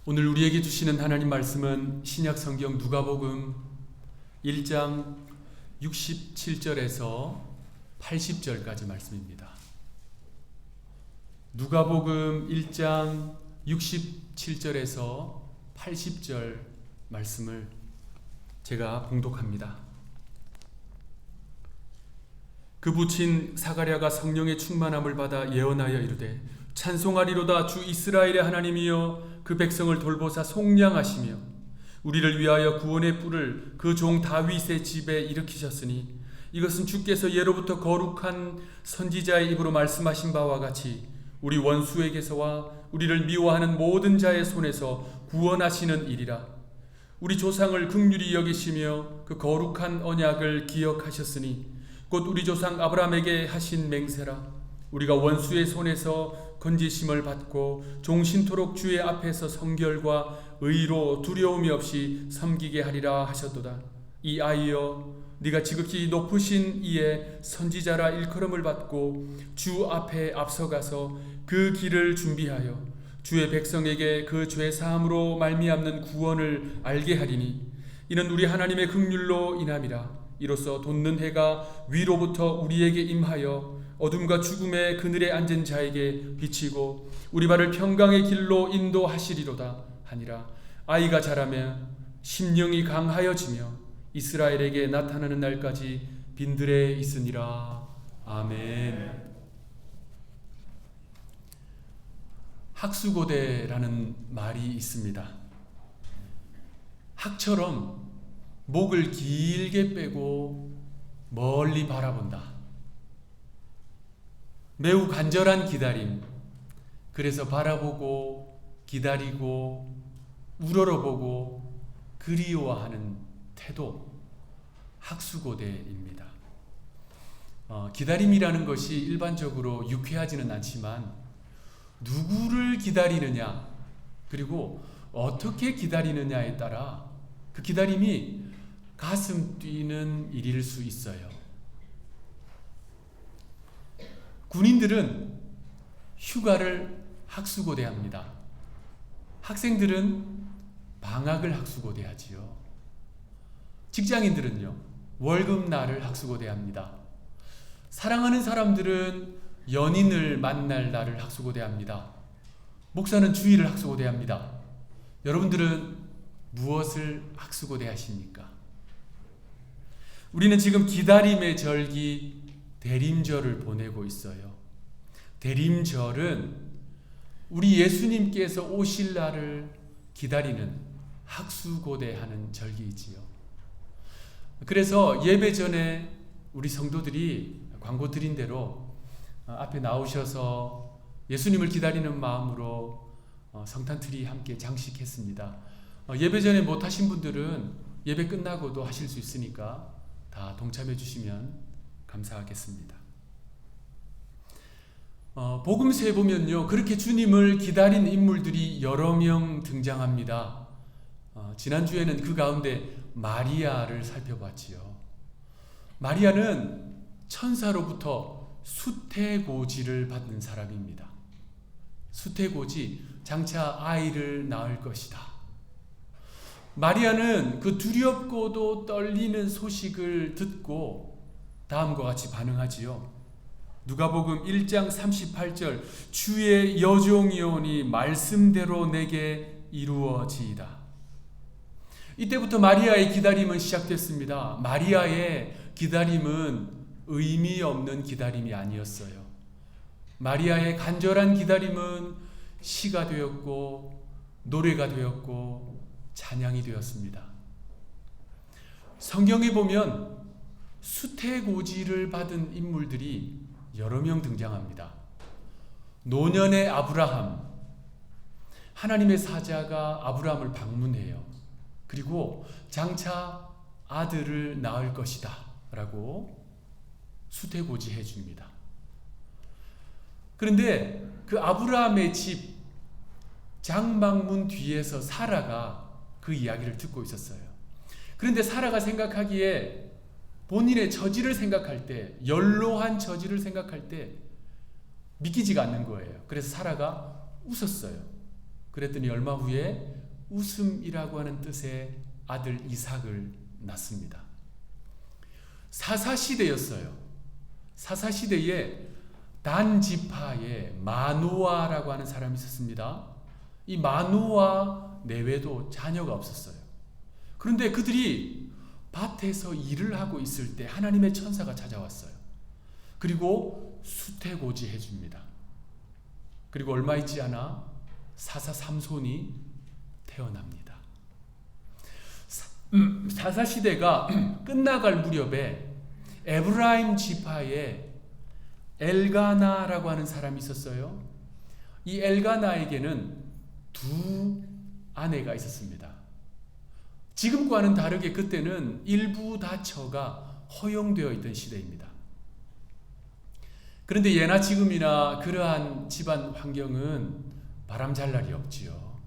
오늘 우리에게 주시는 하나님 말씀은 신약 성경 누가복음 1장 67절에서 80절까지 말씀입니다. 누가복음 1장 67절에서 80절 말씀을 제가 봉독합니다. 그 부친 사가랴가 성령의 충만함을 받아 예언하여 이르되 찬송하리로다. 주 이스라엘의 하나님이여 그 백성을 돌보사 속량하시며 우리를 위하여 구원의 뿔을 그 종 다윗의 집에 일으키셨으니 이것은 주께서 예로부터 거룩한 선지자의 입으로 말씀하신 바와 같이 우리 원수에게서와 우리를 미워하는 모든 자의 손에서 구원하시는 일이라. 우리 조상을 긍휼히 여기시며 그 거룩한 언약을 기억하셨으니 곧 우리 조상 아브라함에게 하신 맹세라. 우리가 원수의 손에서 건지심을 받고 종신토록 주의 앞에서 성결과 의로 두려움이 없이 섬기게 하리라 하셨도다. 이 아이여, 네가 지극히 높으신 이의 선지자라 일컬음을 받고 주 앞에 앞서가서 그 길을 준비하여 주의 백성에게 그 죄사함으로 말미암는 구원을 알게 하리니 이는 우리 하나님의 긍휼로 인함이라. 이로써 돋는 해가 위로부터 우리에게 임하여 어둠과 죽음의 그늘에 앉은 자에게 비치고 우리 발을 평강의 길로 인도하시리로다 하니라. 아이가 자라며 심령이 강하여지며 이스라엘에게 나타나는 날까지 빈들에 있으니라. 아멘. 학수고대라는 말이 있습니다. 학처럼 목을 길게 빼고 멀리 바라본다. 매우 간절한 기다림. 그래서 바라보고 기다리고 우러러보고 그리워하는 태도, 학수고대입니다. 기다림이라는 것이 일반적으로 유쾌하지는 않지만 누구를 기다리느냐 그리고 어떻게 기다리느냐에 따라 그 기다림이 가슴 뛰는 일일 수 있어요. 군인들은 휴가를 학수고대합니다. 학생들은 방학을 학수고대하지요. 직장인들은요, 월급날을 학수고대합니다. 사랑하는 사람들은 연인을 만날 날을 학수고대합니다. 목사는 주일을 학수고대합니다. 여러분들은 무엇을 학수고대하십니까? 우리는 지금 기다림의 절기 대림절을 보내고 있어요. 대림절은 우리 예수님께서 오실 날을 기다리는 학수고대하는 절기이지요. 그래서 예배 전에 우리 성도들이 광고 드린 대로 앞에 나오셔서 예수님을 기다리는 마음으로 성탄트리 함께 장식했습니다. 예배 전에 못하신 분들은 예배 끝나고도 하실 수 있으니까 다 동참해 주시면 감사하겠습니다. 복음서에 보면요, 그렇게 주님을 기다린 인물들이 여러 명 등장합니다. 지난주에는 그 가운데 마리아를 살펴봤지요. 마리아는 천사로부터 수태고지를 받는 사람입니다. 수태고지, 장차 아이를 낳을 것이다. 마리아는 그 두렵고도 떨리는 소식을 듣고 다음과 같이 반응하지요. 누가복음 1장 38절 주의 여종이오니 말씀대로 내게 이루어지이다. 이때부터 마리아의 기다림은 시작됐습니다. 마리아의 기다림은 의미 없는 기다림이 아니었어요. 마리아의 간절한 기다림은 시가 되었고 노래가 되었고 찬양이 되었습니다. 성경에 보면 수태고지를 받은 인물들이 여러 명 등장합니다. 노년의 아브라함, 하나님의 사자가 아브라함을 방문해요. 그리고 장차 아들을 낳을 것이다 라고 수태고지해 줍니다. 그런데 그 아브라함의 집 장막문 뒤에서 사라가 그 이야기를 듣고 있었어요. 그런데 사라가 생각하기에 본인의 처지를 생각할 때, 연로한 처지를 생각할 때 믿기지가 않는 거예요. 그래서 사라가 웃었어요. 그랬더니 얼마 후에 웃음이라고 하는 뜻의 아들 이삭을 낳습니다. 사사시대였어요. 사사시대에 단 지파에 마노아라고 하는 사람이 있었습니다. 이 마노아 내외도 자녀가 없었어요. 그런데 그들이 밭에서 일을 하고 있을 때 하나님의 천사가 찾아왔어요. 그리고 수태고지 해줍니다. 그리고 얼마 있지 않아 사사 삼손이 태어납니다. 사사시대가 끝나갈 무렵에 에브라임 지파에 엘가나라고 하는 사람이 있었어요. 이 엘가나에게는 두 아내가 있었습니다. 지금과는 다르게 그때는 일부 다처가 허용되어 있던 시대입니다. 그런데 예나 지금이나 그러한 집안 환경은 바람 잘 날이 없지요.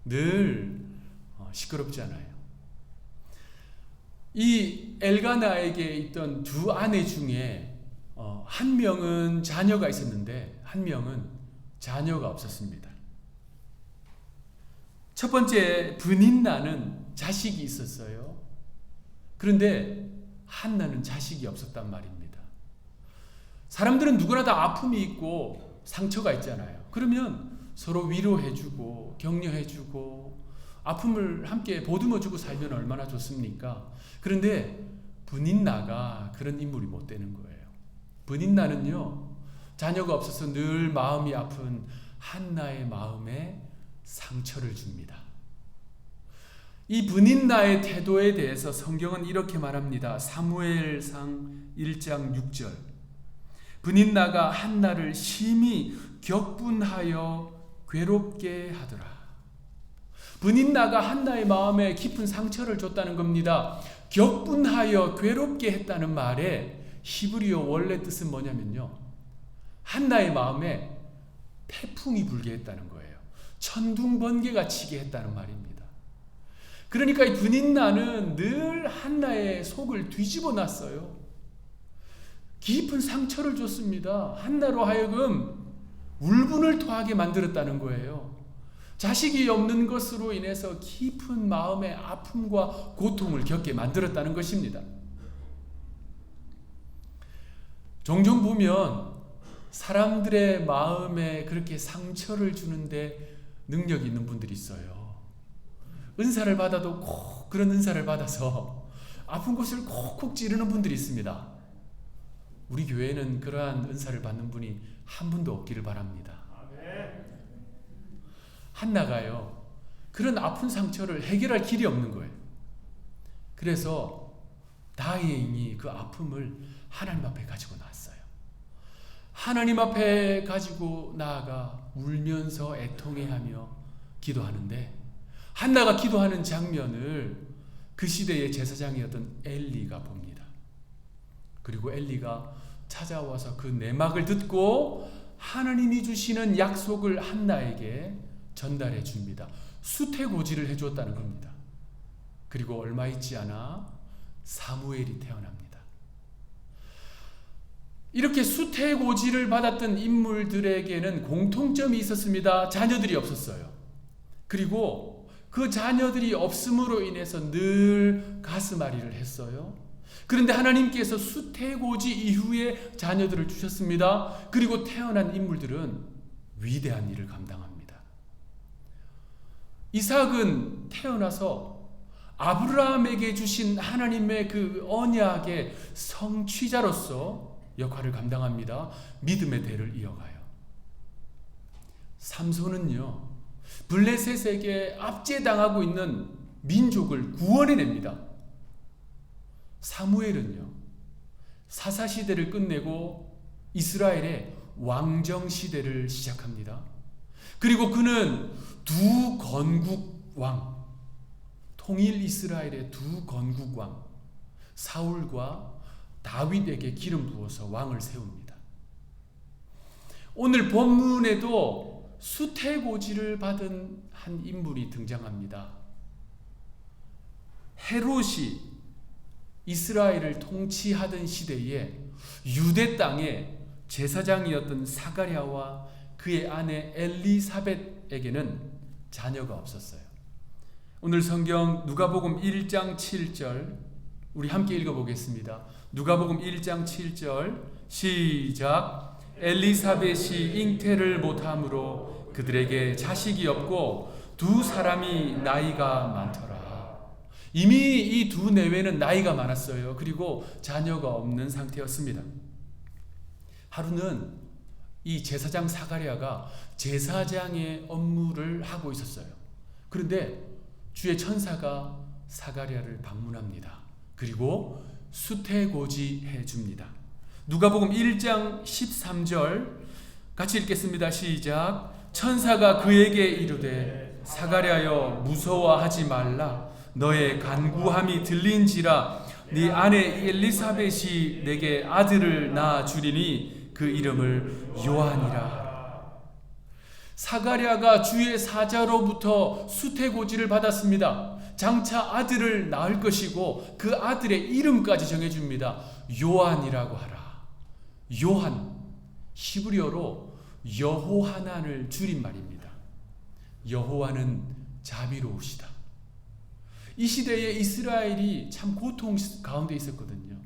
늘 시끄럽지 않아요. 이 엘가나에게 있던 두 아내 중에 한 명은 자녀가 있었는데 한 명은 자녀가 없었습니다. 첫 번째 브닌나는 자식이 있었어요. 그런데 한나는 자식이 없었단 말입니다. 사람들은 누구나 다 아픔이 있고 상처가 있잖아요. 그러면 서로 위로해주고 격려해주고 아픔을 함께 보듬어주고 살면 얼마나 좋습니까? 그런데 브닌나가 그런 인물이 못 되는 거예요. 브닌나는요, 자녀가 없어서 늘 마음이 아픈 한나의 마음에 상처를 줍니다. 이 브닌나의 태도에 대해서 성경은 이렇게 말합니다. 사무엘상 1장 6절. 브닌나가 한나를 심히 격분하여 괴롭게 하더라. 브닌나가 한나의 마음에 깊은 상처를 줬다는 겁니다. 격분하여 괴롭게 했다는 말에 히브리어 원래 뜻은 뭐냐면요, 한나의 마음에 태풍이 불게 했다는 거예요. 천둥번개가 치게 했다는 말입니다. 그러니까 이 브닌나는 늘 한나의 속을 뒤집어 놨어요. 깊은 상처를 줬습니다. 한나로 하여금 울분을 토하게 만들었다는 거예요. 자식이 없는 것으로 인해서 깊은 마음의 아픔과 고통을 겪게 만들었다는 것입니다. 종종 보면 사람들의 마음에 그렇게 상처를 주는데 능력이 있는 분들이 있어요. 은사를 받아도 꼭 그런 은사를 받아서 아픈 곳을 콕콕 찌르는 분들이 있습니다. 우리 교회는 그러한 은사를 받는 분이 한 분도 없기를 바랍니다. 한나가요, 그런 아픈 상처를 해결할 길이 없는 거예요. 그래서 다행히 그 아픔을 하나님 앞에 가지고 나왔어요. 하나님 앞에 가지고 나아가 울면서 애통해하며 기도하는데, 한나가 기도하는 장면을 그 시대의 제사장이었던 엘리가 봅니다. 그리고 엘리가 찾아와서 그 내막을 듣고 하나님이 주시는 약속을 한나에게 전달해 줍니다. 수태고지를 해주었다는 겁니다. 그리고 얼마 있지 않아 사무엘이 태어납니다. 이렇게 수태고지를 받았던 인물들에게는 공통점이 있었습니다. 자녀들이 없었어요. 그리고 그 자녀들이 없음으로 인해서 늘 가슴앓이를 했어요. 그런데 하나님께서 수태고지 이후에 자녀들을 주셨습니다. 그리고 태어난 인물들은 위대한 일을 감당합니다. 이삭은 태어나서 아브라함에게 주신 하나님의 그 언약의 성취자로서 역할을 감당합니다. 믿음의 대를 이어가요. 삼손은요, 블레셋에게 압제당하고 있는 민족을 구원해냅니다. 사무엘은요, 사사시대를 끝내고 이스라엘의 왕정시대를 시작합니다. 그리고 그는 두 건국왕, 통일 이스라엘의 두 건국왕 사울과 다윗에게 기름 부어서 왕을 세웁니다. 오늘 본문에도 수태고지를 받은 한 인물이 등장합니다. 헤롯이 이스라엘을 통치하던 시대에 유대 땅에 제사장이었던 사가랴와 그의 아내 엘리사벳에게는 자녀가 없었어요. 오늘 성경 누가복음 1장 7절 우리 함께 읽어보겠습니다. 누가복음 1장 7절 시작. 엘리사벳이 잉태를 못함으로 그들에게 자식이 없고 두 사람이 나이가 많더라. 이미 이 두 내외는 나이가 많았어요. 그리고 자녀가 없는 상태였습니다. 하루는 이 제사장 사가랴가 제사장의 업무를 하고 있었어요. 그런데 주의 천사가 사가랴를 방문합니다. 그리고 수태고지해 줍니다. 누가복음 1장 13절 같이 읽겠습니다. 시작. 천사가 그에게 이르되 사가랴여 무서워하지 말라. 너의 간구함이 들린지라. 네 아내 엘리사벳이 내게 아들을 낳아 주리니 그 이름을 요한이라. 사가랴가 주의 사자로부터 수태고지를 받았습니다. 장차 아들을 낳을 것이고 그 아들의 이름까지 정해줍니다. 요한이라고 하라. 요한, 히브리어로 여호하난을 줄인 말입니다. 여호와는 자비로우시다. 이 시대에 이스라엘이 참 고통 가운데 있었거든요.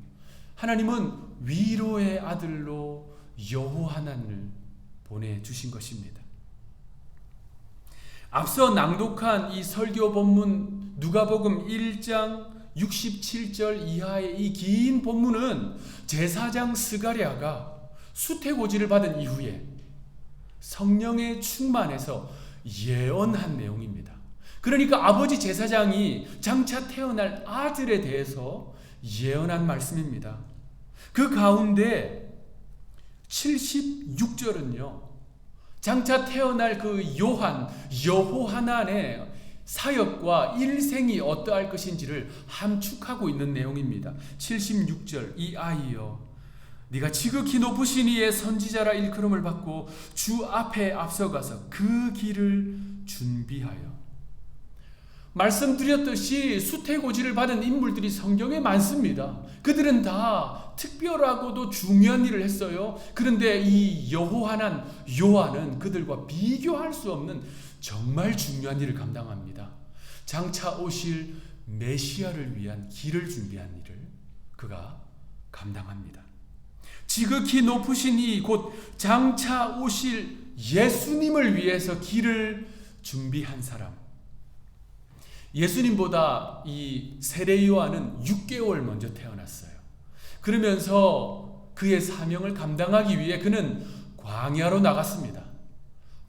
하나님은 위로의 아들로 여호하난을 보내주신 것입니다. 앞서 낭독한 이 설교 본문 누가복음 1장 67절 이하의 이 긴 본문은 제사장 스가랴가 수태고지를 받은 이후에 성령의 충만해서 예언한 내용입니다. 그러니까 아버지 제사장이 장차 태어날 아들에 대해서 예언한 말씀입니다. 그 가운데 76절은요. 장차 태어날 그 요한, 여호하난의 사역과 일생이 어떠할 것인지를 함축하고 있는 내용입니다. 76절 이 아이여 네가 지극히 높으신 이의 선지자라 일컬음을 받고 주 앞에 앞서가서 그 길을 준비하여. 말씀드렸듯이 수태고지를 받은 인물들이 성경에 많습니다. 그들은 다 특별하고도 중요한 일을 했어요. 그런데 이 여호하난, 요한은 그들과 비교할 수 없는 정말 중요한 일을 감당합니다. 장차 오실 메시아를 위한 길을 준비한 일을 그가 감당합니다. 지극히 높으신 이 곧 장차 오실 예수님을 위해서 길을 준비한 사람. 예수님보다 이 세례 요한은 6개월 먼저 태어났어요. 그러면서 그의 사명을 감당하기 위해 그는 광야로 나갔습니다.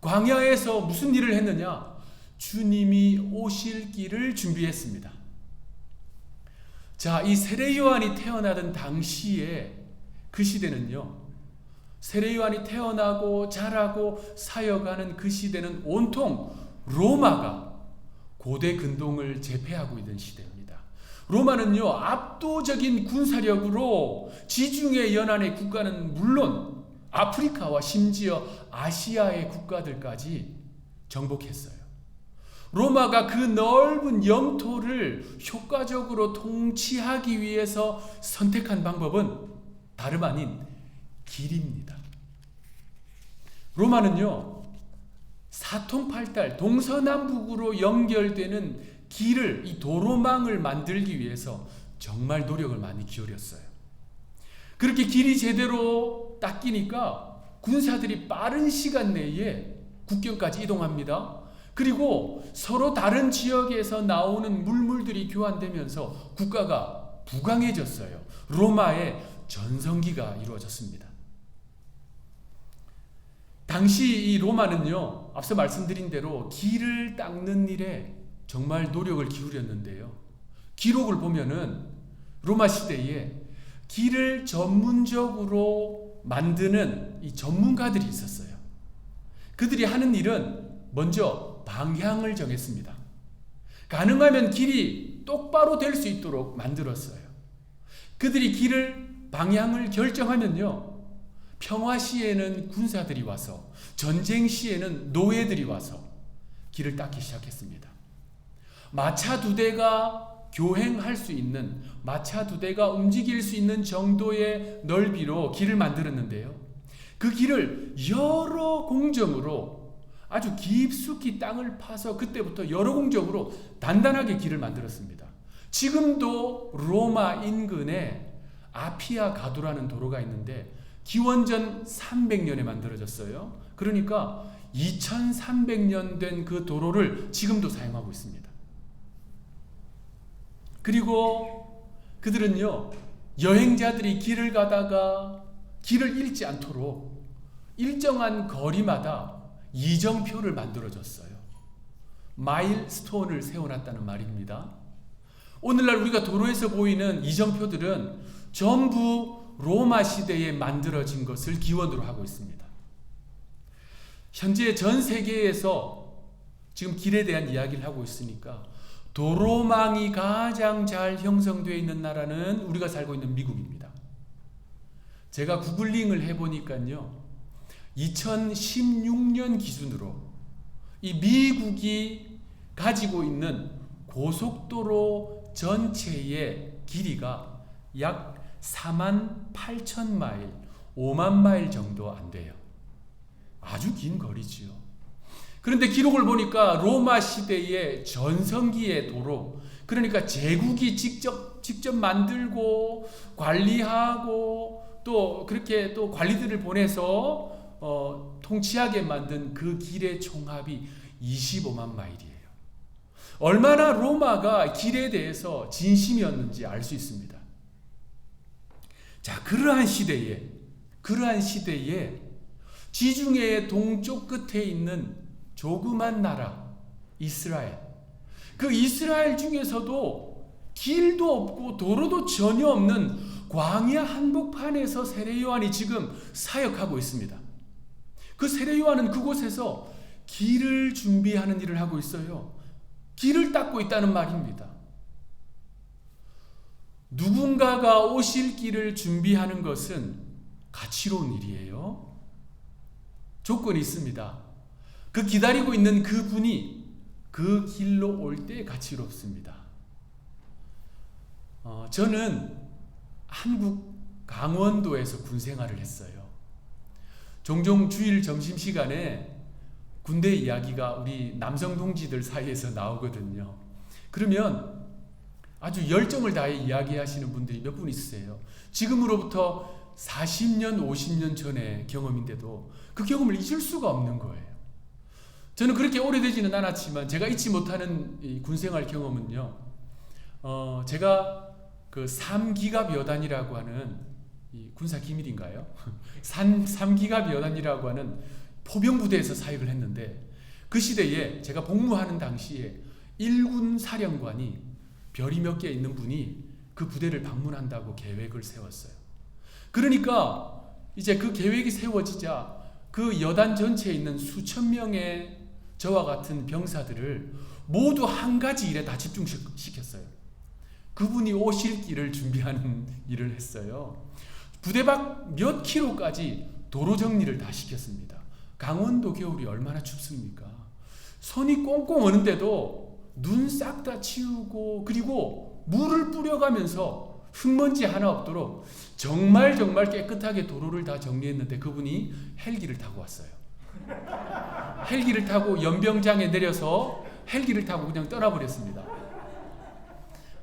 광야에서 무슨 일을 했느냐? 주님이 오실 길을 준비했습니다. 자, 이 세례 요한이 태어나던 당시에 그 시대는요. 세례 요한이 태어나고 자라고 사역하는 그 시대는 온통 로마가 고대 근동을 제패하고 있는 시대입니다. 로마는요, 압도적인 군사력으로 지중해 연안의 국가는 물론 아프리카와 심지어 아시아의 국가들까지 정복했어요. 로마가 그 넓은 영토를 효과적으로 통치하기 위해서 선택한 방법은 다름 아닌 길입니다. 로마는요, 사통팔달 동서남북으로 연결되는 길을, 이 도로망을 만들기 위해서 정말 노력을 많이 기울였어요. 그렇게 길이 제대로 닦이니까 군사들이 빠른 시간 내에 국경까지 이동합니다. 그리고 서로 다른 지역에서 나오는 물물들이 교환되면서 국가가 부강해졌어요. 로마의 전성기가 이루어졌습니다. 당시 이 로마는요, 앞서 말씀드린 대로 길을 닦는 일에 정말 노력을 기울였는데요. 기록을 보면은 로마 시대에 길을 전문적으로 만드는 이 전문가들이 있었어요. 그들이 하는 일은 먼저 방향을 정했습니다. 가능하면 길이 똑바로 될 수 있도록 만들었어요. 그들이 길을 방향을 결정하면요, 평화 시에는 군사들이 와서, 전쟁 시에는 노예들이 와서 길을 닦기 시작했습니다. 마차 두 대가 교행할 수 있는, 마차 두 대가 움직일 수 있는 정도의 넓이로 길을 만들었는데요. 그 길을 여러 공정으로 아주 깊숙이 땅을 파서 그때부터 여러공적으로 단단하게 길을 만들었습니다. 지금도 로마 인근에 아피아 가두라는 도로가 있는데 기원전 300년에 만들어졌어요. 그러니까 2300년 된 그 도로를 지금도 사용하고 있습니다. 그리고 그들은요, 여행자들이 길을 가다가 길을 잃지 않도록 일정한 거리마다 이정표를 만들어줬어요. 마일스톤을 세워놨다는 말입니다. 오늘날 우리가 도로에서 보이는 이정표들은 전부 로마 시대에 만들어진 것을 기원으로 하고 있습니다. 현재 전 세계에서 지금 길에 대한 이야기를 하고 있으니까 도로망이 가장 잘 형성되어 있는 나라는 우리가 살고 있는 미국입니다. 제가 구글링을 해보니까요, 2016년 기준으로 이 미국이 가지고 있는 고속도로 전체의 길이가 약 48,000마일, 5만 마일 정도 안 돼요. 아주 긴 거리지요. 그런데 기록을 보니까 로마 시대의 전성기의 도로, 그러니까 제국이 직접 만들고 관리하고 또 그렇게 또 관리들을 보내서 통치하게 만든 그 길의 총합이 25만 마일이에요. 얼마나 로마가 길에 대해서 진심이었는지 알 수 있습니다. 자, 그러한 시대에 지중해의 동쪽 끝에 있는 조그만 나라 이스라엘, 그 이스라엘 중에서도 길도 없고 도로도 전혀 없는 광야 한복판에서 세례 요한이 지금 사역하고 있습니다. 그 세례 요한은 그곳에서 길을 준비하는 일을 하고 있어요. 길을 닦고 있다는 말입니다. 누군가가 오실 길을 준비하는 것은 가치로운 일이에요. 조건이 있습니다. 그 기다리고 있는 그 분이 그 길로 올 때 가치롭습니다. 저는 한국 강원도에서 군 생활을 했어요. 종종 주일 점심시간에 군대 이야기가 우리 남성 동지들 사이에서 나오거든요. 그러면 아주 열정을 다해 이야기하시는 분들이 몇 분 있으세요. 지금으로부터 40년, 50년 전의 경험인데도 그 경험을 잊을 수가 없는 거예요. 저는 그렇게 오래되지는 않았지만 제가 잊지 못하는 이 군생활 경험은요, 제가 그 3기갑 여단이라고 하는 이 군사 기밀인가요? 3기갑 여단이라고 하는 포병부대에서 사역을 했는데, 그 시대에 제가 복무하는 당시에 1군 사령관이 별이 몇 개 있는 분이 그 부대를 방문한다고 계획을 세웠어요. 그러니까 이제 그 계획이 세워지자 그 여단 전체에 있는 수천 명의 저와 같은 병사들을 모두 한 가지 일에 다 집중시켰어요. 그분이 오실 길을 준비하는 일을 했어요. 부대 밖 몇 킬로까지 도로 정리를 다 시켰습니다. 강원도 겨울이 얼마나 춥습니까? 손이 꽁꽁 어는데도 눈 싹 다 치우고, 그리고 물을 뿌려가면서 흙먼지 하나 없도록 정말 깨끗하게 도로를 다 정리했는데 그분이 헬기를 타고 왔어요. 헬기를 타고 연병장에 내려서 헬기를 타고 그냥 떠나버렸습니다.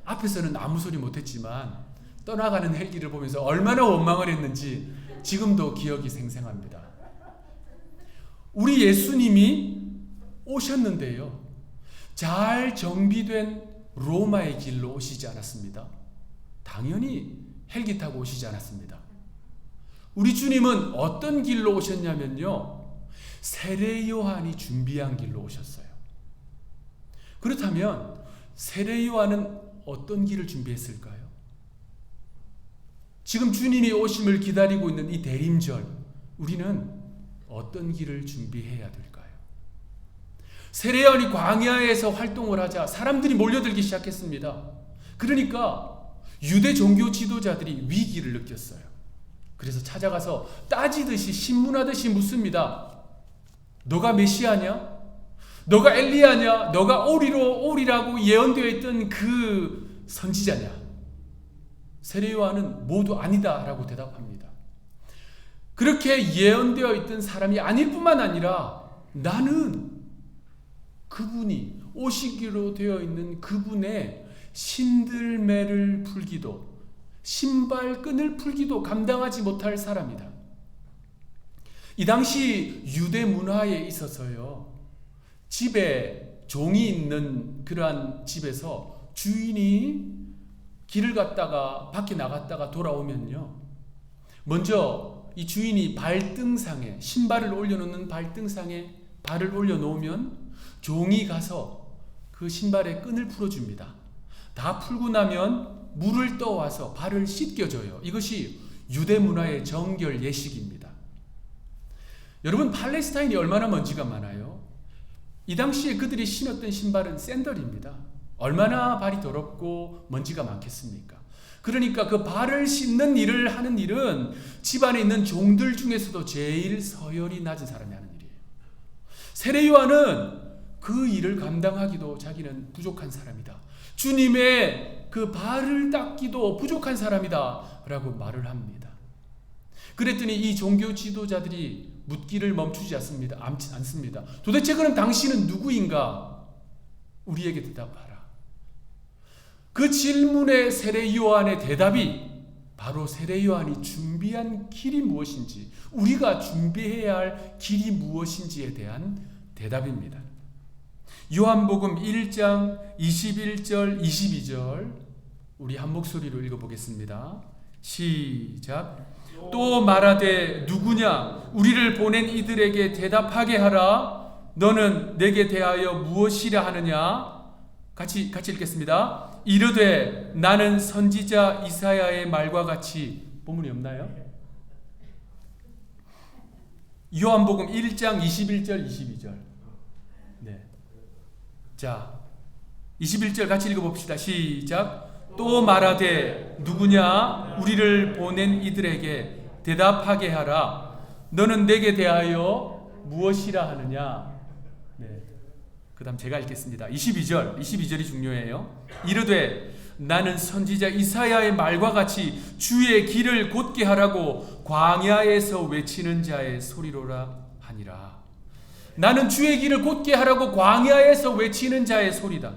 앞에서는 아무 소리 못했지만 떠나가는 헬기를 보면서 얼마나 원망을 했는지 지금도 기억이 생생합니다. 우리 예수님이 오셨는데요, 잘 정비된 로마의 길로 오시지 않았습니다. 당연히 헬기 타고 오시지 않았습니다. 우리 주님은 어떤 길로 오셨냐면요, 세례 요한이 준비한 길로 오셨어요. 그렇다면 세례 요한은 어떤 길을 준비했을까요? 지금 주님이 오심을 기다리고 있는 이 대림절, 우리는 어떤 길을 준비해야 될까요? 세례 요한이 광야에서 활동을 하자 사람들이 몰려들기 시작했습니다. 그러니까 유대 종교 지도자들이 위기를 느꼈어요. 그래서 찾아가서 따지듯이 신문하듯이 묻습니다. 너가 메시아냐? 너가 엘리야냐? 너가 오리라고 예언되어 있던 그 선지자냐? 세례 요한은 모두 아니다라고 대답합니다. 그렇게 예언되어 있던 사람이 아닐 뿐만 아니라 나는 그분이 오시기로 되어 있는 그분의 신들매를 풀기도, 신발끈을 풀기도 감당하지 못할 사람이다. 이 당시 유대 문화에 있어서요, 집에 종이 있는 그러한 집에서 주인이 길을 갔다가 밖에 나갔다가 돌아오면요, 먼저 이 주인이 발등상에, 신발을 올려놓는 발등상에 발을 올려놓으면 종이 가서 그 신발의 끈을 풀어줍니다. 다 풀고 나면 물을 떠와서 발을 씻겨줘요. 이것이 유대 문화의 정결 예식입니다. 여러분, 팔레스타인이 얼마나 먼지가 많아요? 이 당시에 그들이 신었던 신발은 샌들입니다. 얼마나 발이 더럽고 먼지가 많겠습니까? 그러니까 그 발을 씻는 일을 하는 일은 집안에 있는 종들 중에서도 제일 서열이 낮은 사람이 하는 일이에요. 세례 요한은 그 일을 감당하기도 자기는 부족한 사람이다. 주님의 그 발을 닦기도 부족한 사람이다 라고 말을 합니다. 그랬더니 이 종교 지도자들이 묻기를 멈추지 않습니다. 도대체 그럼 당신은 누구인가? 우리에게 대답하라. 그 질문에 세례 요한의 대답이 바로 세례 요한이 준비한 길이 무엇인지, 우리가 준비해야 할 길이 무엇인지에 대한 대답입니다. 요한복음 1장 21절 22절 우리 한 목소리로 읽어보겠습니다. 시작. 또 말하되 누구냐? 우리를 보낸 이들에게 대답하게 하라. 너는 내게 대하여 무엇이라 하느냐? 같이 읽겠습니다. 이르되 나는 선지자 이사야의 말과 같이. 본문이 없나요? 요한복음 1장 21절 22절. 네. 자, 21절 같이 읽어봅시다. 시작. 또 말하되 누구냐? 우리를 보낸 이들에게 대답하게 하라. 너는 내게 대하여 무엇이라 하느냐? 네. 그 다음 제가 읽겠습니다. 22절이 중요해요. 이르되 나는 선지자 이사야의 말과 같이 주의 길을 곧게 하라고 광야에서 외치는 자의 소리로라 하니라. 나는 주의 길을 곧게 하라고 광야에서 외치는 자의 소리다.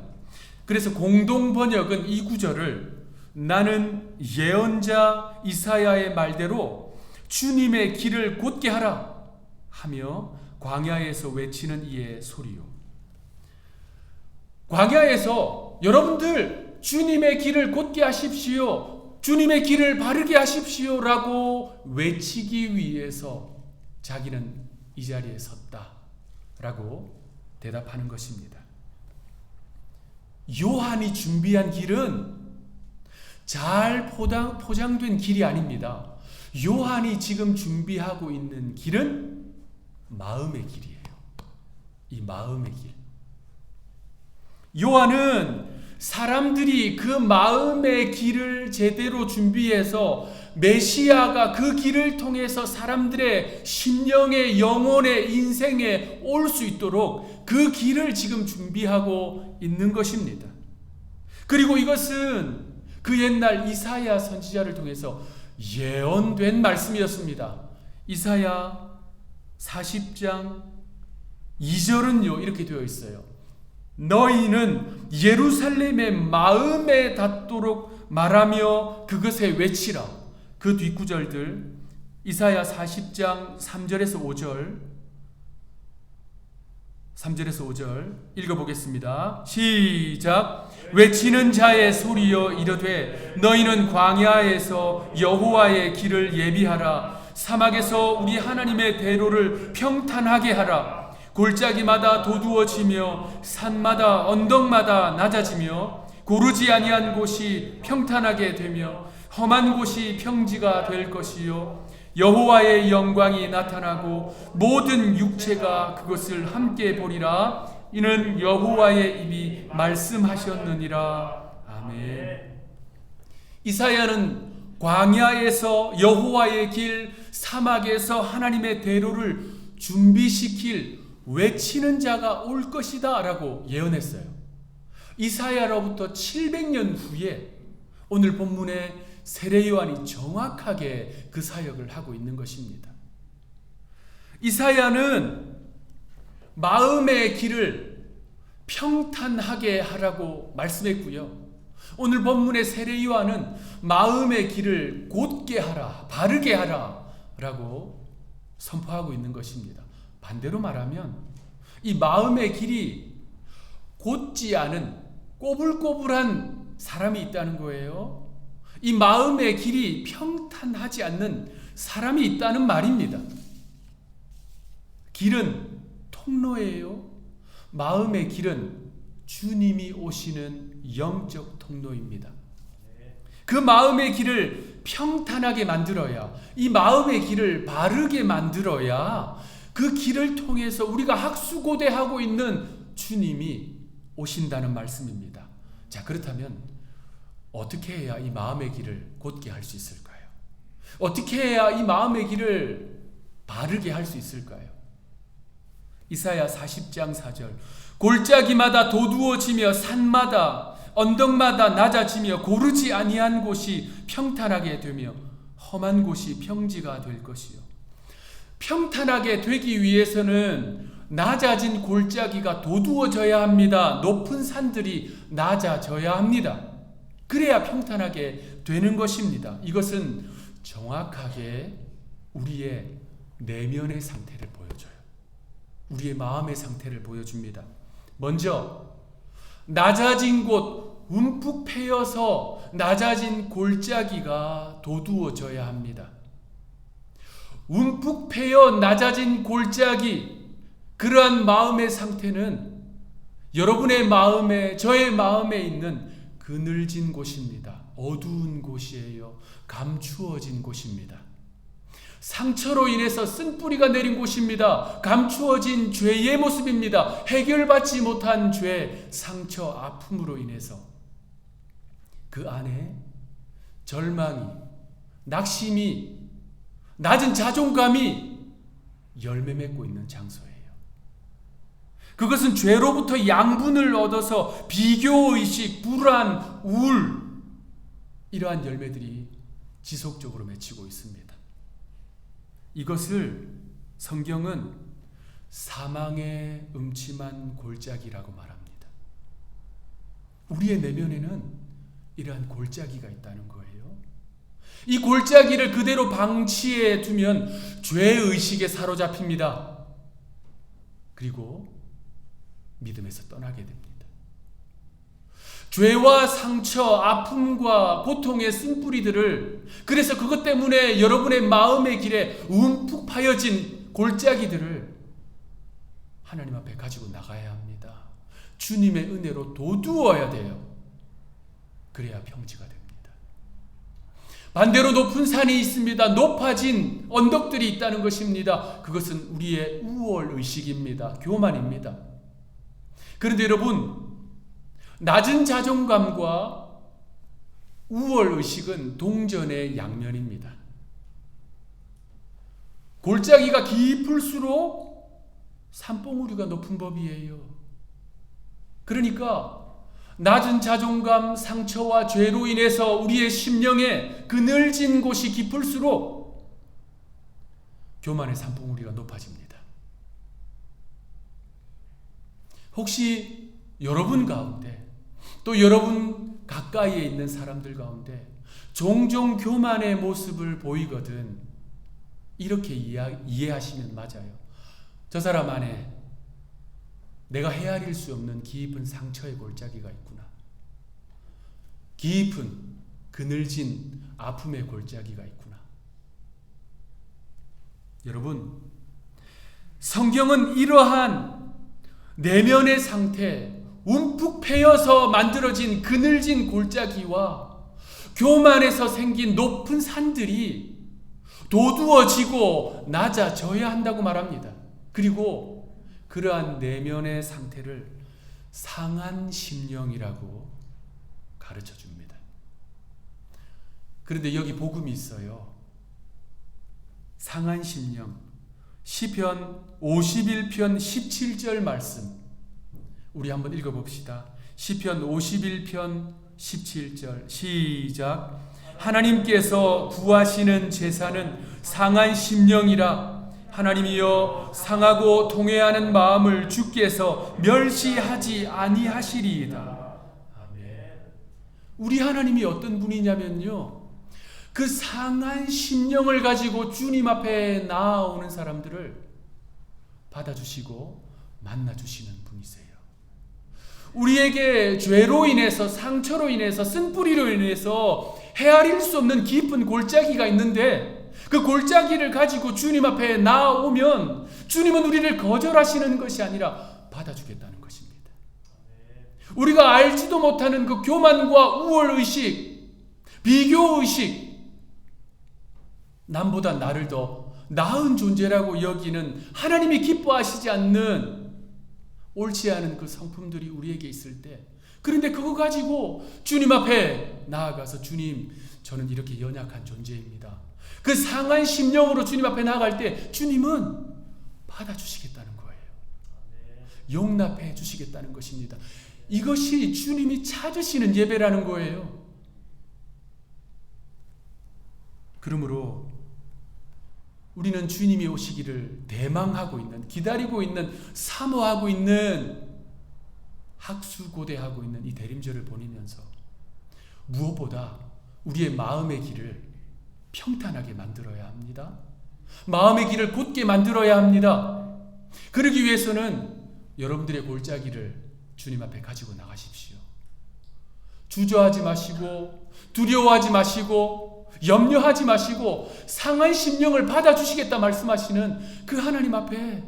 그래서 공동 번역은 이 구절을 나는 예언자 이사야의 말대로 주님의 길을 곧게 하라 하며 광야에서 외치는 이의 소리요. 광야에서 여러분들 주님의 길을 곧게 하십시오, 주님의 길을 바르게 하십시오 라고 외치기 위해서 자기는 이 자리에 섰다 라고 대답하는 것입니다. 요한이 준비한 길은 잘 포장된 길이 아닙니다. 요한이 지금 준비하고 있는 길은 마음의 길이에요. 이 마음의 길. 요한은 사람들이 그 마음의 길을 제대로 준비해서 메시아가 그 길을 통해서 사람들의 심령의, 영혼의, 인생에 올 수 있도록 그 길을 지금 준비하고 있는 것입니다. 그리고 이것은 그 옛날 이사야 선지자를 통해서 예언된 말씀이었습니다. 이사야 40장 2절은요 이렇게 되어 있어요. 너희는 예루살렘의 마음에 닿도록 말하며 그것에 외치라. 그 뒷구절들 이사야 40장 3절에서 5절 읽어보겠습니다. 시작. 외치는 자의 소리여 이르되 너희는 광야에서 여호와의 길을 예비하라. 사막에서 우리 하나님의 대로를 평탄하게 하라. 골짜기마다 도두어지며 산마다 언덕마다 낮아지며 고르지 아니한 곳이 평탄하게 되며 험한 곳이 평지가 될 것이요 여호와의 영광이 나타나고 모든 육체가 그것을 함께 보리라. 이는 여호와의 입이 말씀하셨느니라. 아멘. 이사야는 광야에서 여호와의 길, 사막에서 하나님의 대로를 준비시킬 외치는 자가 올 것이다 라고 예언했어요. 이사야로부터 700년 후에 오늘 본문에 세례 요한이 정확하게 그 사역을 하고 있는 것입니다. 이사야는 마음의 길을 평탄하게 하라고 말씀했고요. 오늘 본문의 세례 요한은 마음의 길을 곧게 하라, 바르게 하라 라고 선포하고 있는 것입니다. 반대로 말하면 이 마음의 길이 곧지 않은 꼬불꼬불한 사람이 있다는 거예요. 이 마음의 길이 평탄하지 않는 사람이 있다는 말입니다. 길은 통로예요. 마음의 길은 주님이 오시는 영적 통로입니다. 그 마음의 길을 평탄하게 만들어야, 이 마음의 길을 바르게 만들어야 그 길을 통해서 우리가 학수고대하고 있는 주님이 오신다는 말씀입니다. 자, 그렇다면 어떻게 해야 이 마음의 길을 곧게 할 수 있을까요? 어떻게 해야 이 마음의 길을 바르게 할 수 있을까요? 이사야 40장 4절, 골짜기마다 도두어지며 산마다 언덕마다 낮아지며 고르지 아니한 곳이 평탄하게 되며 험한 곳이 평지가 될 것이요. 평탄하게 되기 위해서는 낮아진 골짜기가 도두어져야 합니다. 높은 산들이 낮아져야 합니다. 그래야 평탄하게 되는 것입니다. 이것은 정확하게 우리의 내면의 상태를 보여줘요. 우리의 마음의 상태를 보여줍니다. 먼저 낮아진 곳, 움푹 패여서 낮아진 골짜기가 도두어져야 합니다. 움푹 패여 낮아진 골짜기, 그러한 마음의 상태는 여러분의 마음에, 저의 마음에 있는 그늘진 곳입니다. 어두운 곳이에요. 감추어진 곳입니다. 상처로 인해서 쓴뿌리가 내린 곳입니다. 감추어진 죄의 모습입니다. 해결받지 못한 죄, 상처, 아픔으로 인해서 그 안에 절망이, 낙심이, 낮은 자존감이 열매 맺고 있는 장소예요. 그것은 죄로부터 양분을 얻어서 비교의식, 불안, 우울, 이러한 열매들이 지속적으로 맺히고 있습니다. 이것을 성경은 사망의 음침한 골짜기라고 말합니다. 우리의 내면에는 이러한 골짜기가 있다는 거예요. 이 골짜기를 그대로 방치해 두면 죄의식에 사로잡힙니다. 그리고 믿음에서 떠나게 됩니다. 죄와 상처, 아픔과 고통의 쓴뿌리들을, 그래서 그것 때문에 여러분의 마음의 길에 움푹 파여진 골짜기들을 하나님 앞에 가지고 나가야 합니다. 주님의 은혜로 도두어야 돼요. 그래야 평지가 됩니다. 반대로 높은 산이 있습니다. 높아진 언덕들이 있다는 것입니다. 그것은 우리의 우월의식입니다. 교만입니다. 그런데 여러분, 낮은 자존감과 우월의식은 동전의 양면입니다. 골짜기가 깊을수록 산봉우리가 높은 법이에요. 그러니까 낮은 자존감, 상처와 죄로 인해서 우리의 심령에 그늘진 곳이 깊을수록 교만의 산봉우리가 높아집니다. 혹시 여러분 가운데, 또 여러분 가까이에 있는 사람들 가운데 종종 교만의 모습을 보이거든 이렇게 이해하시면 맞아요. 저 사람 안에 내가 헤아릴 수 없는 깊은 상처의 골짜기가 있구나. 깊은 그늘진 아픔의 골짜기가 있구나. 여러분, 성경은 이러한 내면의 상태, 움푹 패여서 만들어진 그늘진 골짜기와 교만에서 생긴 높은 산들이 도두어지고 낮아져야 한다고 말합니다. 그리고 그러한 내면의 상태를 상한 심령이라고 가르쳐 줍니다. 그런데 여기 복음이 있어요. 상한 심령, 시편 51편 17절 말씀, 우리 한번 읽어봅시다. 시편 51편 17절 시작. 하나님께서 구하시는 제사는 상한 심령이라. 하나님이여 상하고 통회하는 마음을 주께서 멸시하지 아니하시리이다. 우리 하나님이 어떤 분이냐면요, 그 상한 심령을 가지고 주님 앞에 나아오는 사람들을 받아주시고 만나주시는 분이세요. 우리에게 죄로 인해서, 상처로 인해서, 쓴뿌리로 인해서 헤아릴 수 없는 깊은 골짜기가 있는데, 그 골짜기를 가지고 주님 앞에 나아오면 주님은 우리를 거절하시는 것이 아니라 받아주겠다는 것입니다. 우리가 알지도 못하는 그 교만과 우월의식, 비교의식, 남보다 나를 더 나은 존재라고 여기는, 하나님이 기뻐하시지 않는 옳지 않은 그 성품들이 우리에게 있을 때, 그런데 그거 가지고 주님 앞에 나아가서 주님, 저는 이렇게 연약한 존재입니다, 그 상한 심령으로 주님 앞에 나아갈 때 주님은 받아주시겠다는 거예요. 용납해 주시겠다는 것입니다. 이것이 주님이 찾으시는 예배라는 거예요. 그러므로 우리는 주님이 오시기를 대망하고 있는, 기다리고 있는, 사모하고 있는, 학수고대하고 있는 이 대림절을 보내면서 무엇보다 우리의 마음의 길을 평탄하게 만들어야 합니다. 마음의 길을 곧게 만들어야 합니다. 그러기 위해서는 여러분들의 골짜기를 주님 앞에 가지고 나가십시오. 주저하지 마시고, 두려워하지 마시고, 염려하지 마시고, 상한 심령을 받아주시겠다 말씀하시는 그 하나님 앞에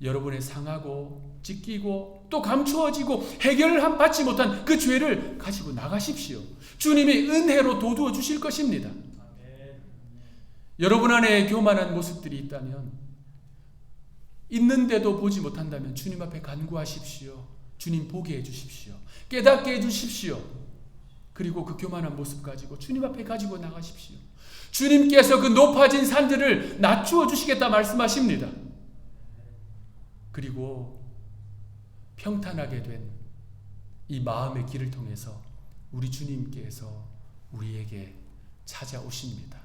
여러분의 상하고 찢기고 또 감추어지고 해결받지 못한 그 죄를 가지고 나가십시오. 주님이 은혜로 도두어 주실 것입니다. 여러분 안에 교만한 모습들이 있다면, 있는데도 보지 못한다면 주님 앞에 간구하십시오. 주님 보게 해주십시오. 깨닫게 해주십시오. 그리고 그 교만한 모습 가지고 주님 앞에 가지고 나가십시오. 주님께서 그 높아진 산들을 낮추어 주시겠다 말씀하십니다. 그리고 평탄하게 된 이 마음의 길을 통해서 우리 주님께서 우리에게 찾아오십니다.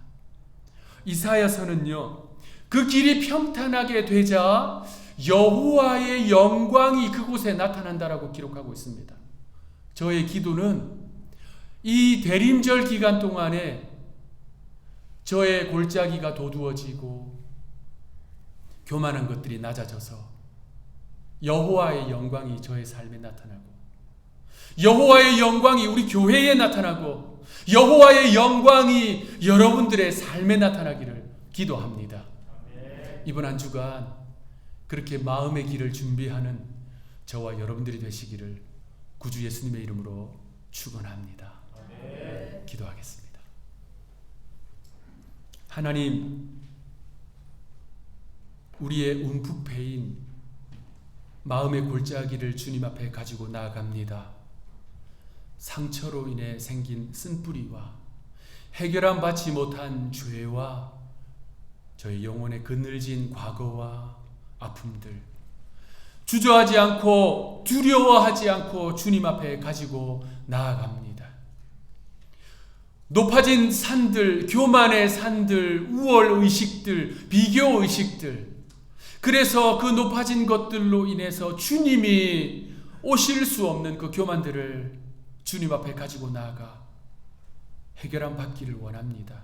이사야서는요, 그 길이 평탄하게 되자 여호와의 영광이 그곳에 나타난다라고 기록하고 있습니다. 저의 기도는 이 대림절 기간 동안에 저의 골짜기가 도두어지고 교만한 것들이 낮아져서 여호와의 영광이 저의 삶에 나타나고, 여호와의 영광이 우리 교회에 나타나고, 여호와의 영광이 여러분들의 삶에 나타나기를 기도합니다. 이번 한 주간 그렇게 마음의 길을 준비하는 저와 여러분들이 되시기를 구주 예수님의 이름으로 축원합니다. 기도하겠습니다. 하나님, 우리의 움푹패인 마음의 골짜기를 주님 앞에 가지고 나아갑니다. 상처로 인해 생긴 쓴뿌리와 해결함 받지 못한 죄와 저희 영혼의 그늘진 과거와 아픔들, 주저하지 않고 두려워하지 않고 주님 앞에 가지고 나아갑니다. 높아진 산들, 교만의 산들, 우월의식들, 비교의식들, 그래서 그 높아진 것들로 인해서 주님이 오실 수 없는 그 교만들을 주님 앞에 가지고 나아가 해결함 받기를 원합니다.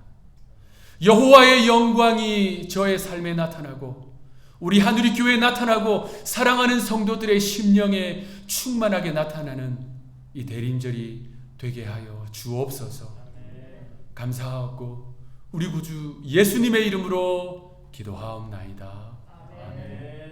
여호와의 영광이 저의 삶에 나타나고 우리 하누리 교회에 나타나고 사랑하는 성도들의 심령에 충만하게 나타나는 이 대림절이 되게 하여 주옵소서. 감사하고 우리 구주 예수님의 이름으로 기도하옵나이다. 아멘.